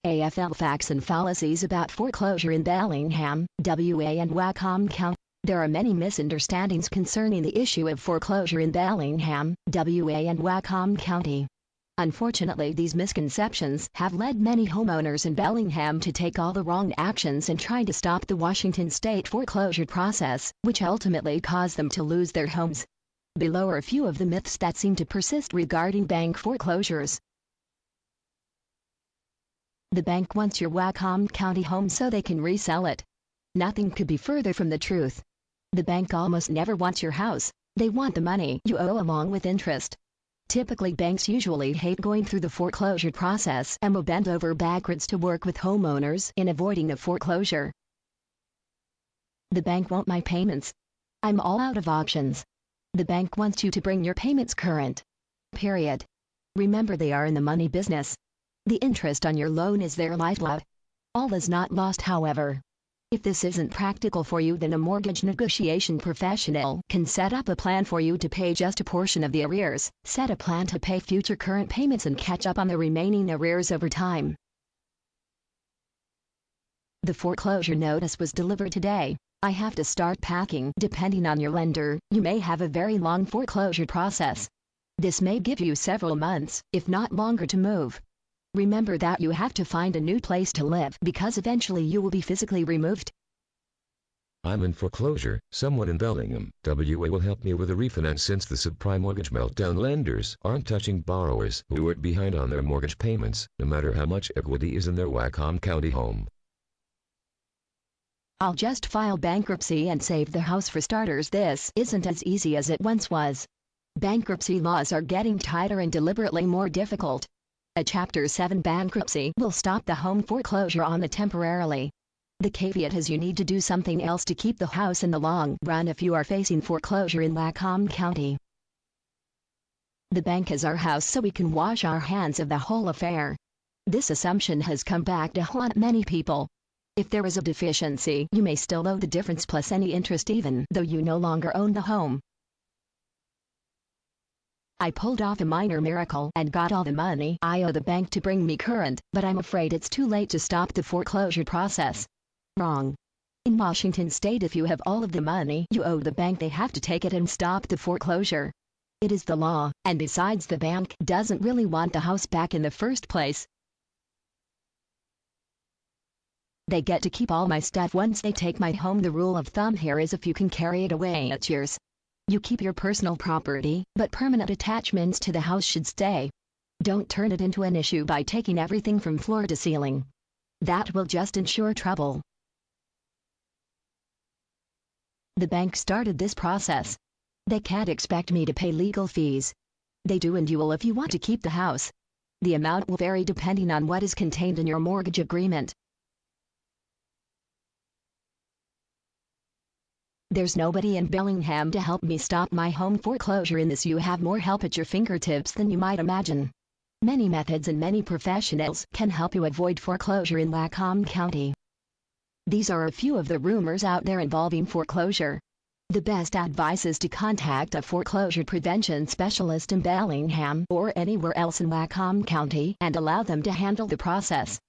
AFL facts and fallacies about foreclosure in Bellingham, WA and Whatcom County. There are many misunderstandings concerning the issue of foreclosure in Bellingham, WA and Whatcom County. Unfortunately, these misconceptions have led many homeowners in Bellingham to take all the wrong actions in trying to stop the Washington state foreclosure process, which ultimately caused them to lose their homes. Below are a few of the myths that seem to persist regarding bank foreclosures. The bank wants your Whatcom County home so they can resell it. Nothing could be further from the truth. The bank almost never wants your house. They want the money you owe along with interest. Typically, banks usually hate going through the foreclosure process and will bend over backwards to work with homeowners in avoiding a foreclosure. The bank won't my payments. I'm all out of options. The bank wants you to bring your payments current. Period. Remember, they are in the money business. The interest on your loan is their lifeblood. All is not lost, however. If this isn't practical for you, then a mortgage negotiation professional can set up a plan for you to pay just a portion of the arrears, set a plan to pay future current payments and catch up on the remaining arrears over time. The foreclosure notice was delivered today. I have to start packing. Depending on your lender, you may have a very long foreclosure process. This may give you several months, if not longer, to move. Remember that you have to find a new place to live because eventually you will be physically removed. I'm in foreclosure. Someone in Bellingham, WA will help me with a refinance since the subprime mortgage meltdown. Lenders aren't touching borrowers who are behind on their mortgage payments, no matter how much equity is in their Whatcom County home. I'll just file bankruptcy and save the house. For starters, this isn't as easy as it once was. Bankruptcy laws are getting tighter and deliberately more difficult. A Chapter 7 bankruptcy will stop the home foreclosure on the temporarily. The caveat is you need to do something else to keep the house in the long run if you are facing foreclosure in Whatcom County. The bank is our house, so we can wash our hands of the whole affair. This assumption has come back to haunt many people. If there is a deficiency, you may still owe the difference plus any interest even though you no longer own the home. I pulled off a minor miracle and got all the money I owe the bank to bring me current, but I'm afraid it's too late to stop the foreclosure process. Wrong. In Washington state, if you have all of the money you owe the bank, they have to take it and stop the foreclosure. It is the law, and besides, the bank doesn't really want the house back in the first place. They get to keep all my stuff once they take my home. The rule of thumb here is if you can carry it away, it's yours. You keep your personal property, but permanent attachments to the house should stay. Don't turn it into an issue by taking everything from floor to ceiling. That will just ensure trouble. The bank started this process. They can't expect me to pay legal fees. They do, and you will if you want to keep the house. The amount will vary depending on what is contained in your mortgage agreement. There's nobody in Bellingham to help me stop my home foreclosure in this. You have more help at your fingertips than you might imagine. Many methods and many professionals can help you avoid foreclosure in Whatcom County. These are a few of the rumors out there involving foreclosure. The best advice is to contact a foreclosure prevention specialist in Bellingham or anywhere else in Whatcom County and allow them to handle the process.